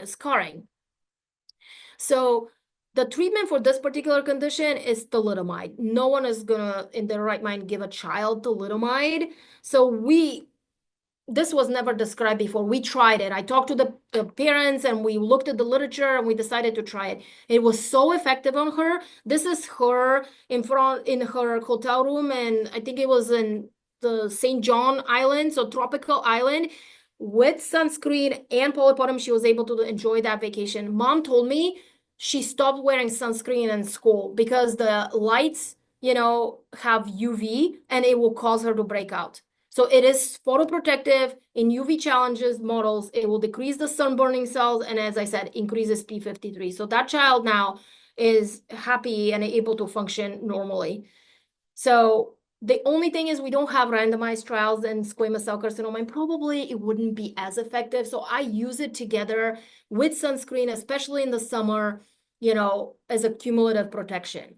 scarring. So the treatment for this particular condition is thalidomide. No one is gonna, in their right mind, give a child thalidomide. So this was never described before. We tried it. I talked to the parents and we looked at the literature and we decided to try it. It was so effective on her. This is her in her hotel room, and I think it was in the St. John Island, so tropical island, with sunscreen and polypodium. She was able to enjoy that vacation. Mom told me she stopped wearing sunscreen in school because the lights, have UV and it will cause her to break out. So it is photoprotective in UV challenges models. It will decrease the sunburning cells, and as I said, increases P53. So that child now is happy and able to function normally. So the only thing is we don't have randomized trials in squamous cell carcinoma, and probably it wouldn't be as effective. So I use it together with sunscreen, especially in the summer, as a cumulative protection.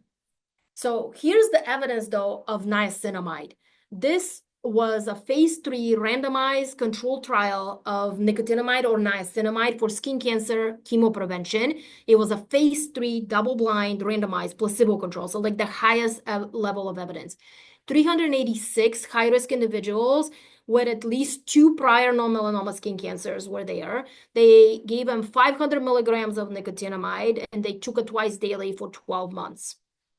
So here's the evidence, though, of niacinamide. This was a phase 3 randomized controlled trial of nicotinamide or niacinamide for skin cancer chemoprevention. It was a phase 3 double-blind randomized placebo control, so like the highest level of evidence. 386 high-risk individuals with at least 2 prior non-melanoma skin cancers were there. They gave them 500 milligrams of nicotinamide, and they took it twice daily for 12 months.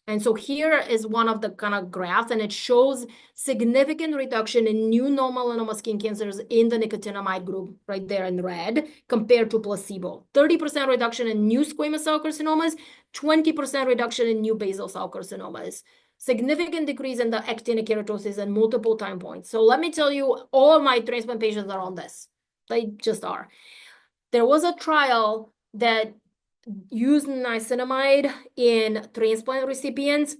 And so here is one of the kind of graphs, and it shows significant reduction in new non-melanoma skin cancers in the nicotinamide group right there in red compared to placebo. 30% reduction in new squamous cell carcinomas, 20% reduction in new basal cell carcinomas. Significant decrease in the actinic keratosis at multiple time points. So let me tell you, all of my transplant patients are on this. They just are. There was a trial that used niacinamide in transplant recipients.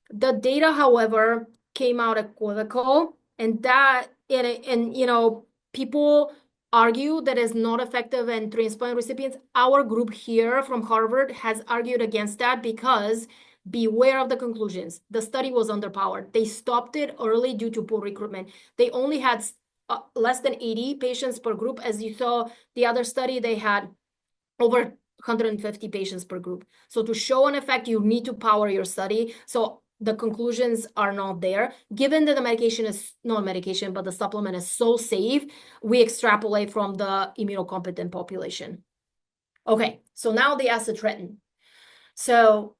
The data, however, came out equivocal, and people argue that is not effective in transplant recipients. Our group here from Harvard has argued against that because beware of the conclusions. The study was underpowered. They stopped it early due to poor recruitment. They only had less than 80 patients per group. As you saw, the other study, they had over 150 patients per group. So to show an effect, you need to power your study. So the conclusions are not there. Given that the medication is not medication, but the supplement is so safe, we extrapolate from the immunocompetent population. Okay, so now the acitretin. So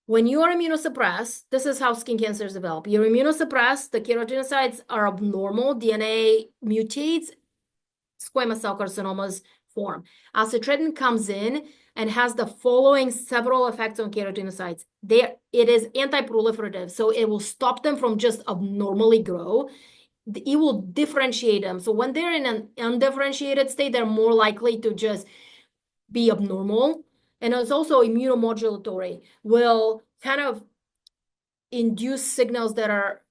when you are immunosuppressed, this is how skin cancers develop. You're immunosuppressed, the keratinocytes are abnormal, DNA mutates, squamous cell carcinomas form. Acitretin comes in and has the following several effects on keratinocytes. It is anti-proliferative, so it will stop them from just abnormally grow. It will differentiate them. So when they're in an undifferentiated state, they're more likely to just be abnormal. And it's also immunomodulatory, will kind of induce signals that are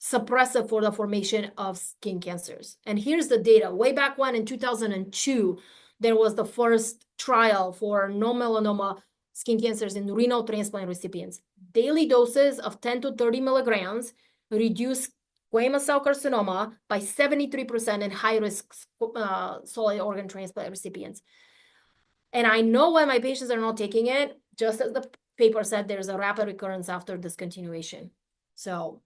suppressive for the formation of skin cancers. And here's the data. Way back when in 2002, there was the first trial for non-melanoma skin cancers in renal transplant recipients. Daily doses of 10 to 30 milligrams reduce squamous cell carcinoma by 73% in high-risk solid organ transplant recipients. And I know when my patients are not taking it, just as the paper said, there's a rapid recurrence after discontinuation. So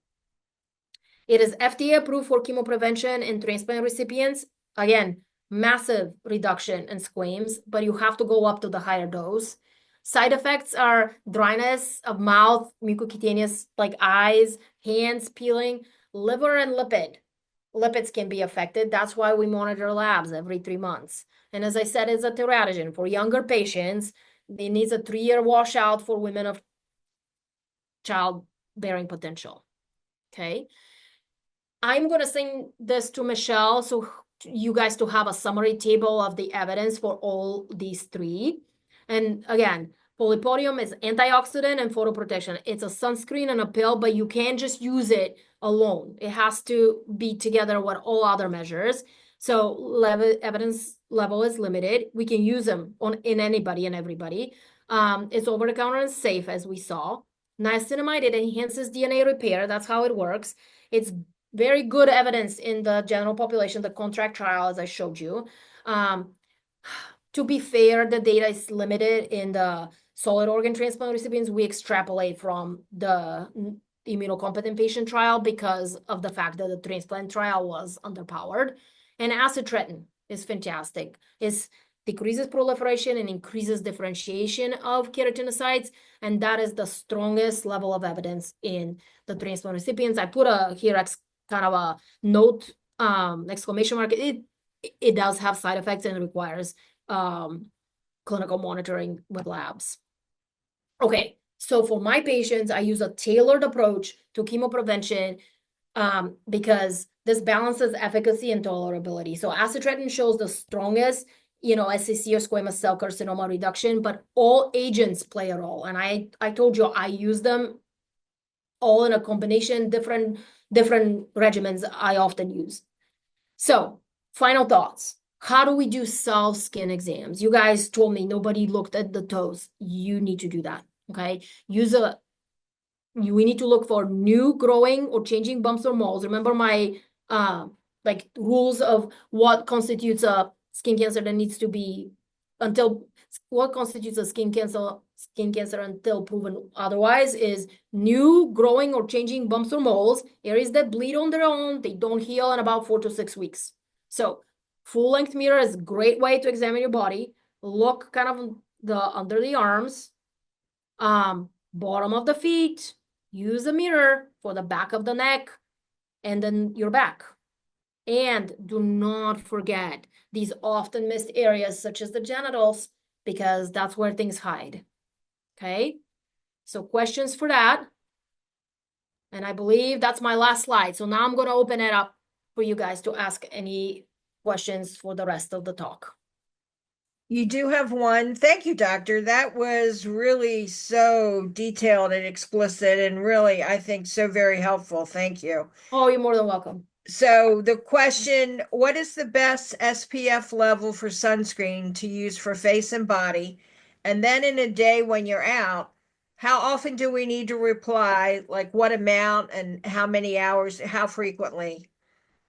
it is FDA approved for chemoprevention in transplant recipients. Again, massive reduction in squames, but you have to go up to the higher dose. Side effects are dryness of mouth, mucocutaneous, like eyes, hands, peeling, liver, and lipids can be affected. That's why we monitor labs every 3 months. And as I said, it's a teratogen. For younger patients, it needs a 3-year washout for women of childbearing potential. Okay. I'm going to send this to Michelle so you guys to have a summary table of the evidence for all these 3. And again, polypodium is antioxidant and photoprotection. It's a sunscreen and a pill, but you can't just use it alone. It has to be together with all other measures. So evidence level is limited. We can use them in anybody and everybody. It's over-the-counter and safe, as we saw. Niacinamide, it enhances DNA repair. That's how it works. It's very good evidence in the general population, the contract trial, as I showed you. To be fair, the data is limited in the solid organ transplant recipients. We extrapolate from the immunocompetent patient trial because of the fact that the transplant trial was underpowered. And acitretin is fantastic. It decreases proliferation and increases differentiation of keratinocytes, and that is the strongest level of evidence in the transplant recipients. I put here kind of a note, exclamation mark. It does have side effects and it requires clinical monitoring with labs. Okay, so for my patients, I use a tailored approach to chemoprevention because this balances efficacy and tolerability. So acitretin shows the strongest, SCC or squamous cell carcinoma reduction, but all agents play a role. And I told you I use them all in a combination, different regimens I often use. So final thoughts. How do we do self skin exams? You guys told me nobody looked at the toes. You need to do that. Okay. We need to look for new growing or changing bumps or moles. Remember my like rules of what constitutes a skin cancer that needs to be what constitutes a skin cancer until proven otherwise is new growing or changing bumps or moles, areas that bleed on their own, they don't heal in about 4 to 6 weeks. So full length mirror is a great way to examine your body. Look kind of under the arms, bottom of the feet. Use a mirror for the back of the neck and then your back. And do not forget these often missed areas such as the genitals, because that's where things hide. Okay, so questions for that. And I believe that's my last slide. So now I'm going to open it up for you guys to ask any questions for the rest of the talk. You do have one. Thank you, doctor. That was really so detailed and explicit and really, I think, so very helpful. Thank you. Oh, you're more than welcome. So the question, what is the best SPF level for sunscreen to use for face and body? And then in a day when you're out, how often do we need to reply? Like what amount and how many hours, how frequently?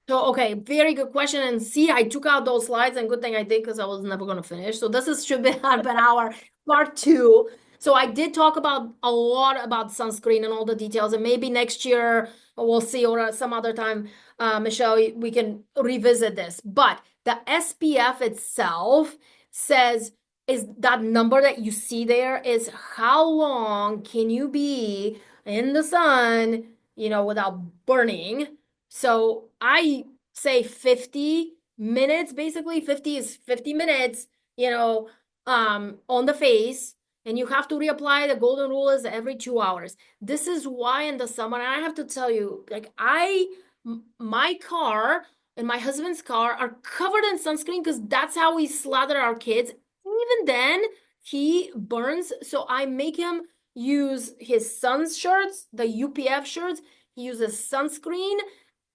So, okay, very good question. And see, I took out those slides and good thing I did because I was never going to finish. So this should be half an hour, part 2. So I did talk about a lot about sunscreen and all the details. And maybe next year we'll see, or some other time, Michelle, we can revisit this. But the SPF itself says, is that number that you see there is how long can you be in the sun, without burning. So I say 50 minutes, basically 50 is 50 minutes, on the face, and you have to reapply. The golden rule is every 2 hours. This is why in the summer, and I have to tell you, like my car and my husband's car are covered in sunscreen because that's how we slather our kids. Even then, he burns. So I make him use his son's shirts, the UPF shirts. He uses sunscreen,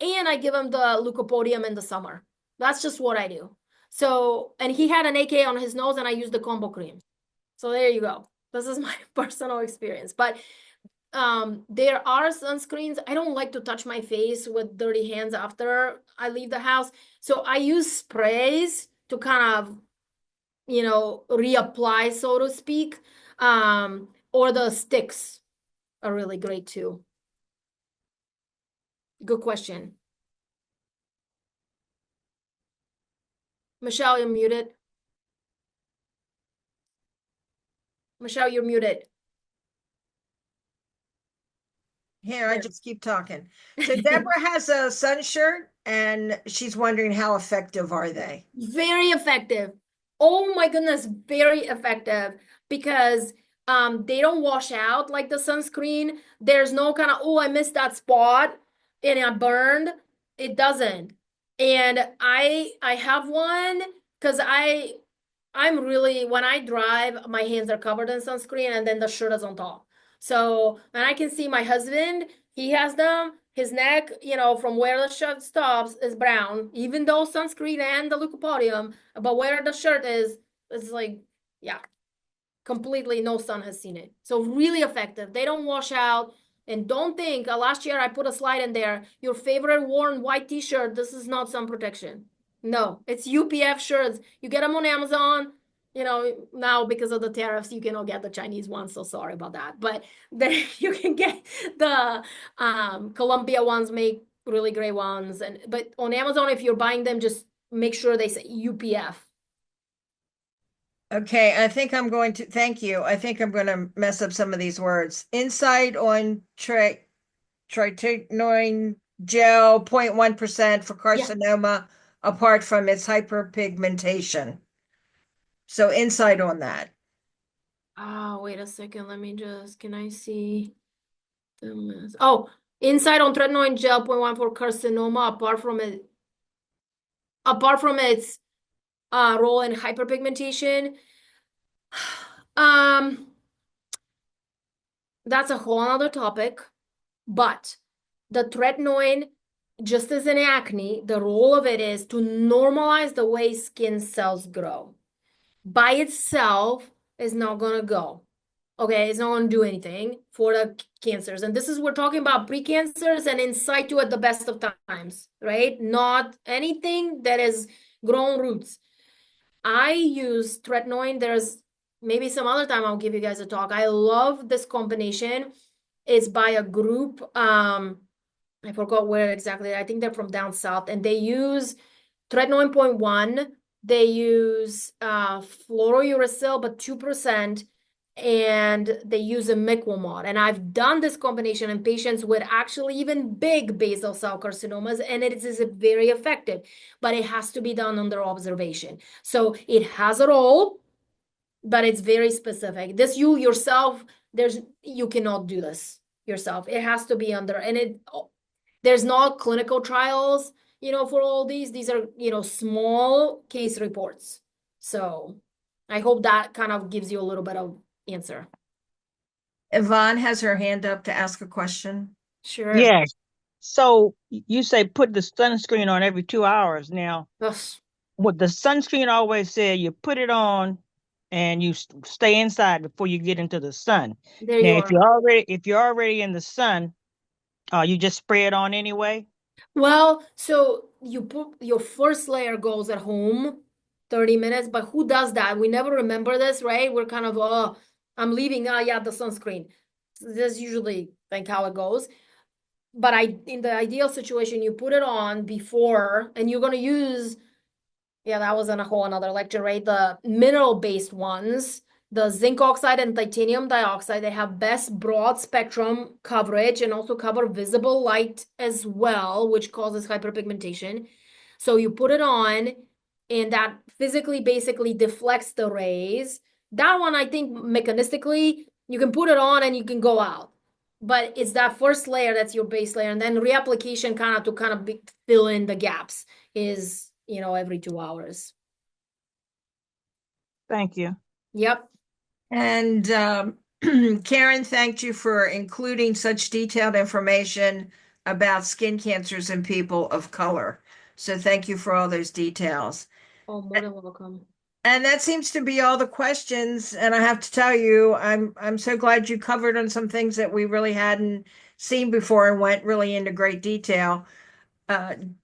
and I give him the leukopodium in the summer. That's just what I do. So, and he had an AK on his nose and I used the combo cream. So there you go. This is my personal experience. But there are sunscreens. I don't like to touch my face with dirty hands after I leave the house. So I use sprays to kind of, reapply, so to speak. Or the sticks are really great too. Good question. Michelle, you're muted. Michelle, you're muted. Here, I just keep talking. So Deborah has a sun shirt and she's wondering how effective are they? Very effective. Oh my goodness, very effective because they don't wash out like the sunscreen. There's no kind of, oh, I missed that spot and I burned. It doesn't. And I have one because I'm really, when I drive, my hands are covered in sunscreen and then the shirt is on top. So, and I can see my husband, he has them. His neck, from where the shirt stops is brown, even though sunscreen and the leukopodium, but where the shirt is, it's like, yeah, completely no sun has seen it. So really effective. They don't wash out. And don't think, last year I put a slide in there, your favorite worn white t-shirt, this is not sun protection. No, it's UPF shirts. You get them on Amazon. Now because of the tariffs, you cannot get the Chinese ones. So sorry about that. But then you can get the Columbia ones, make really great ones. But on Amazon, if you're buying them, just make sure they say UPF. Okay, I think I'm going to, thank you. I think I'm going to mess up some of these words. Insight on tretinoin gel 0.1% for carcinoma apart from its hyperpigmentation. So insight on that. Oh, wait a second. Let me just, can I see the mess? Oh, insight on tretinoin gel 0.1 for carcinoma apart from its role in hyperpigmentation. That's a whole other topic, but the tretinoin, just as in acne, the role of it is to normalize the way skin cells grow. By itself is not gonna go. Okay, it's not gonna do anything for the cancers. And this is, we're talking about precancers and in situ at the best of times, right? Not anything that is grown roots. I use tretinoin. There's maybe some other time I'll give you guys a talk. I love this combination. It's by a group. I forgot where exactly. I think they're from down south, and they use tretinoin 0.1. They use fluorouracil, but 2%, and they use a imiquimod. And I've done this combination in patients with actually even big basal cell carcinomas, and it is very effective, but it has to be done under observation. So it has a role, but it's very specific. This you yourself, you cannot do this yourself. It has to be under, and there's not clinical trials, for all these. These are, small case reports. So I hope that kind of gives you a little bit of answer. Yvonne has her hand up to ask a question. Sure. Yes. So you say put the sunscreen on every 2 hours. Now, Ugh. what the sunscreen always said, you put it on and you stay inside before you get into the sun. There Now, you if you're already in the sun, you just spray it on anyway. Well, so you put your first layer goes at home, 30 minutes, but who does that? We never remember this, right? We're kind of, oh, I'm leaving. Oh, yeah, the sunscreen. That's usually like how it goes. But in the ideal situation, you put it on before, and you're gonna use, yeah, that was in a whole another lecture, right? The mineral-based ones, the zinc oxide and titanium dioxide, they have best broad spectrum coverage and also cover visible light as well, which causes hyperpigmentation. So you put it on, and that physically basically deflects the rays. That one, I think mechanistically, you can put it on and you can go out. But it's that first layer that's your base layer, and then reapplication kind of fill in the gaps is, every 2 hours. Thank you. Yep. And Karen thanked you for including such detailed information about skin cancers in people of color. So thank you for all those details. Oh, more than welcome. And that seems to be all the questions. And I have to tell you, I'm so glad you covered on some things that we really hadn't seen before and went really into great detail.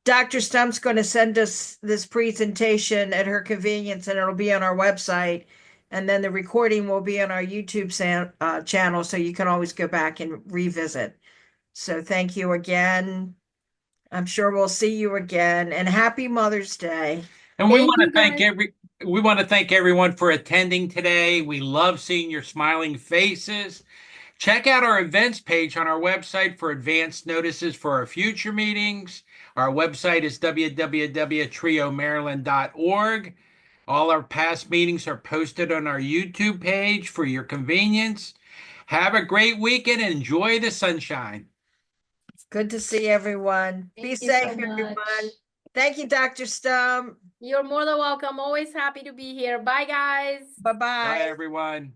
Dr. Stump's going to send us this presentation at her convenience, and it'll be on our website. And then the recording will be on our YouTube channel, so you can always go back and revisit. So thank you again. I'm sure we'll see you again, and happy Mother's Day. And we Thank want to you, thank guys. we want to thank everyone for attending today. We love seeing your smiling faces. Check out our events page on our website for advance notices for our future meetings. Our website is www.triomaryland.org. All our past meetings are posted on our YouTube page for your convenience. Have a great weekend and enjoy the sunshine. It's good to see everyone. Be Thank you so safe, everyone. much. Thank you, Dr. Stump. You're more than welcome. Always happy to be here. Bye, guys. Bye-bye. Bye, everyone.